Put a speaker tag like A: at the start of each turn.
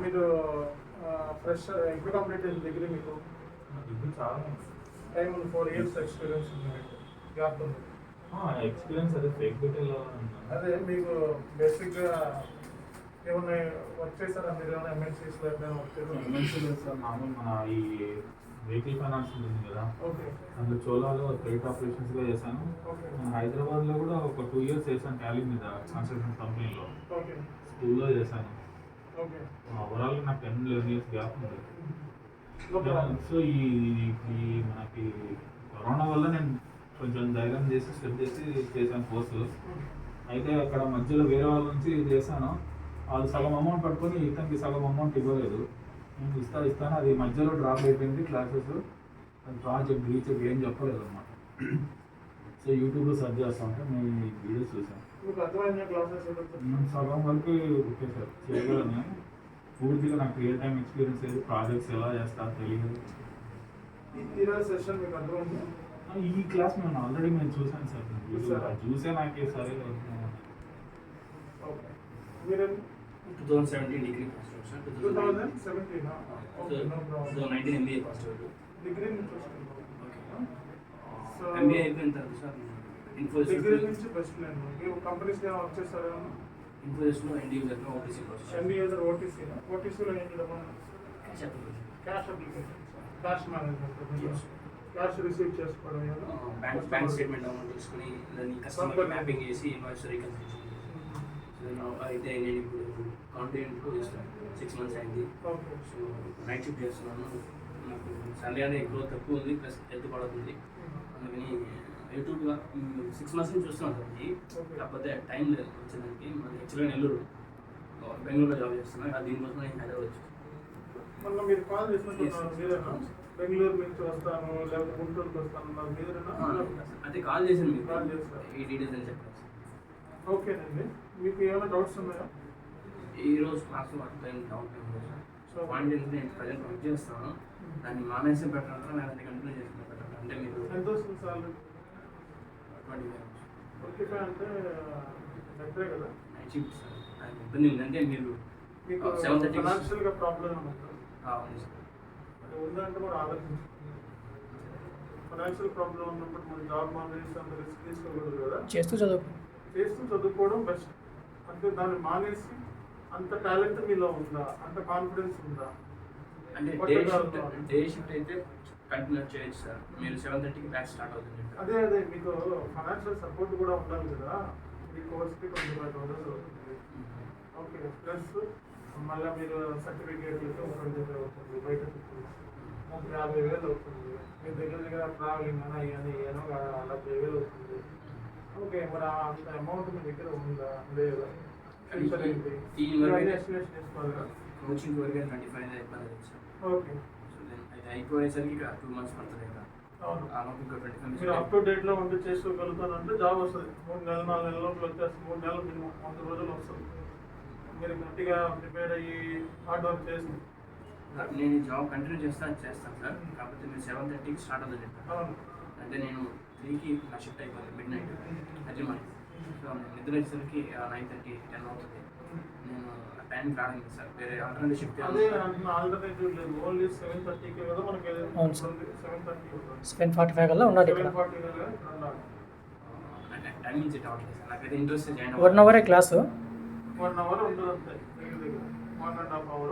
A: మీరు ఫ్రెష్ ఎప్పుడు కంప్లీట్ అయింది డిగ్రీ మీకు?
B: ఇప్పుడు చాలా
A: టైం 4 years ఎక్స్పీరియన్స్ ఉంది మీకు, గ్యాప్ ఉంది.
B: ఎక్స్పీరియన్స్ అదే ఫేక్ పెట్టేలా.
A: అదే మీకు బేసిక్గా ఏమన్నా వర్క్ చేస్తారా మీరు? ఏమైనా ఎంఎన్సీస్లో ఎప్పుడైనా వర్క్ చేస్తారా?
B: ఎంఎన్సీలో సార్ మామూలు మన ఈ వెహికల్ ఫైనాన్స్ ఉంటుంది కదా,
A: ఓకే.
B: అందులో చోలాలో క్రెడిట్ ఆపరేషన్స్గా చేశాను.
A: ఓకే.
B: హైదరాబాద్లో కూడా ఒక 2 years చేశాను టాలీ మీద కన్స్ట్రక్షన్ కంపెనీలో.
A: ఓకే.
B: స్కూల్లో చేశాను.
A: ఓకే.
B: ఓవరాల్గా నాకు 10-11 years గ్యాప్ ఉంది. సో ఈ మనకి కరోనా వల్ల నేను కొంచెం ధైర్యం చేసి స్టెప్ చేసి చేశాను కోర్సు. అయితే అక్కడ మధ్యలో వేరే వాళ్ళ నుంచి చేశాను. వాళ్ళు సగం అమౌంట్ పట్టుకొని ఇతనికి సగం అమౌంట్ ఇవ్వలేదు. నేను ఇస్తాను అది మధ్యలో డ్రాప్ అయిపోయింది క్లాసెస్. అది ప్రాజెక్ట్ రీచెక్ ఏం చెప్పలేదు అనమాట. సో యూట్యూబ్లో సెర్చ్ చేస్తా ఉంటే నేను వీడియోస్ చూసాను. సగం వరకు ఓకే సార్ చేయగలను. పూర్తిగా నాకు రియల్ టైం ఎక్స్పీరియన్స్ లేదు, ప్రాజెక్ట్స్ ఎలా చేస్తారో తెలియదు.
A: సెషన్ మీకు అర్థమైంది?
B: ఈ క్లాస్ ఆల్రెడీ నేను చూసాను సార్. చూసే నాకే సరే.
A: ఓకే. మీరు
C: 2017 degree first year sir.
A: 2017
C: 2019 MBA first year.
A: Degree నుంచి వస్తున్నాను.
C: సో ఎంబీఏ అయిపోయిన తర్వాత సార్ ఇన్ఫోసిస్
A: డిగ్రీ నుంచి బెస్ట్ నేను మీరు కంపెనీస్ వర్క్ చేస్తారా?
C: ఇన్ఫోసిస్లో ఎన్డీయూజర్గా ఓటీసీ ప్రాసెస్.
A: ఎన్డీయూజర్ ఓటీసీలో ఏం చేయడం? Cash application, cash management, cash receive చేసుకోవడం,
C: బ్యాంక్ స్టేట్మెంట్ అమౌంట్ తీసుకుని దాన్ని కస్టమర్కి మ్యాపింగ్ చేసి ఇన్వాయిస్ రీకన్సిలేషన్. అయితే నేను ఇప్పుడు కాంటినెంట్లో చేస్తాను. 6 months అయింది. సో నైట్ షిఫ్ట్ చేస్తున్నాను. నాకు సాలరీ అనేది గ్రోత్ తక్కువ ఉంది, ప్లస్ హెల్త్ పడుతుంది. అందుకని యూట్యూబ్గా 6 months నుంచి చూస్తున్నాను సార్. కాకపోతే టైం లేదు వచ్చేదానికి. మరి యాక్చువల్గా నెల్లూరు బెంగళూరులో జాబ్ చేస్తున్నాను. దీనికోసం నేను హైదరాబాద్ వచ్చాను.
A: మళ్ళీ మీరు కాల్ చేసినట్టున్నారు మీరేనా? బెంగళూరు నుంచి వస్తాను లేకపోతే గుంటూరుకి వస్తాను మీరేనా?
C: అదే కాల్ చేశాను మీకు,
A: కాల్ చేస్తారు
C: ఈ డీటెయిల్స్ అని చెప్పారు.
A: ఓకేనండి. మీకు ఏమైనా డౌట్స్ ఉన్నాయా?
C: ఈరోజు class work time doubt so point ఏంటంటే నేను ప్రజెంట్ వర్క్ చేస్తాను. దాన్ని మానేసి పెట్టాలంటే నేను దాన్ని కంటిన్యూ చేస్తున్నాను పెట్టాలి. అంటే మీరు
A: ఎంత వస్తుంది సార్? 25 అంటే బెటరే కదా.
C: Night shift sir. అది ఇబ్బంది ఉందంటే మీరు
A: మీకు
C: 7:30
A: ఫైనాన్షియల్గా ప్రాబ్లం ఉంది
C: సార్.
A: అది ఉందంటే మరి ఆలోచించు. ఫైనాన్షియల్ ప్రాబ్లం ఉన్నప్పుడు మన జాబ్ మానేసి అంత రిస్క్ తీసుకోకూడదు కదా.
D: చేస్తూ
A: చదువుకోవడం బెస్ట్. అంటే దాన్ని మానేసి అంత టాలెంట్ మీలో ఉందా, అంత కాన్ఫిడెన్స్ ఉందా?
C: అంటే డే షిఫ్ట్ అయితే కంటిన్యూ చేయొచ్చు సార్. మీరు 7:30కి బ్యాచ్ స్టార్ట్ అవుతుంది.
A: అదే మీకు ఫైనాన్షియల్ సపోర్ట్ కూడా ఉండాలి కదా. మీ కోర్స్కి 25,000 అవుతుంది. ఓకే. ప్లస్ మళ్ళీ మీరు సర్టిఫికేట్లతో 20,000 అవుతుంది. బయట 50,000 అవుతుంది. మీ దగ్గర ట్రావెలింగ్ అని ఇవన్నీ 40,000 అవుతుంది. ఓకే. మరి అంత అమౌంట్ మీ దగ్గర ఉందా లేదా? ఎస్టిమేషన్ చేసుకోవాలి కదా.
C: కోచింగ్ వరకు 25 అయిపోయింది సార్.
A: ఓకే.
C: సో దెన్ అయితే అయిపోయేసరికి 2 months పడుతుంది కదా.
A: అవును.
C: ఇంకా 25
A: మీరు అప్ టు డేట్లో ఉండి చేసుకోగలుగుతానంటే జాబ్ వస్తుంది. 3 నెలలు 4 నెలల లోపల వచ్చేస్తుంది. 3 నెలలు మినిమం 100 రోజులు వస్తుంది. మీరు గట్టిగా ప్రిపేర్ అయ్యి హార్డ్ వర్క్ చేసి
C: నేను జాబ్ కంటిన్యూ చేస్తాను సార్. కాకపోతే మీరు 7:30కి స్టార్ట్ అవుతుంది చెప్పారు.
A: అవును.
C: అంటే నేను 3కి నా షిఫ్ట్ అయిపోయింది మిడ్-నైట్ అది మరి. సో నేను నిద్ర వచ్చేసరికి 9:30, 10 అవుతుంది. నేను ఆ టైంకి రావడం లేదు సార్. వేరే ఆల్టర్నేటివ్ షిఫ్ట్
A: అదే అంటున్నా. ఆల్టర్నేటివ్ లేదు. ఓన్లీ 7:30కి కదా మనకి.
D: 7:45 కల్లా ఉండాలి ఇక్కడ.
A: 7:40 ఉండాలి.
C: టైమింగ్ సెట్ అవ్వట్లేదు సార్. నాకైతే interest join
D: 1 hour class.
A: 1 hour ఉండదు అంతే. దగ్గర 1.5 hour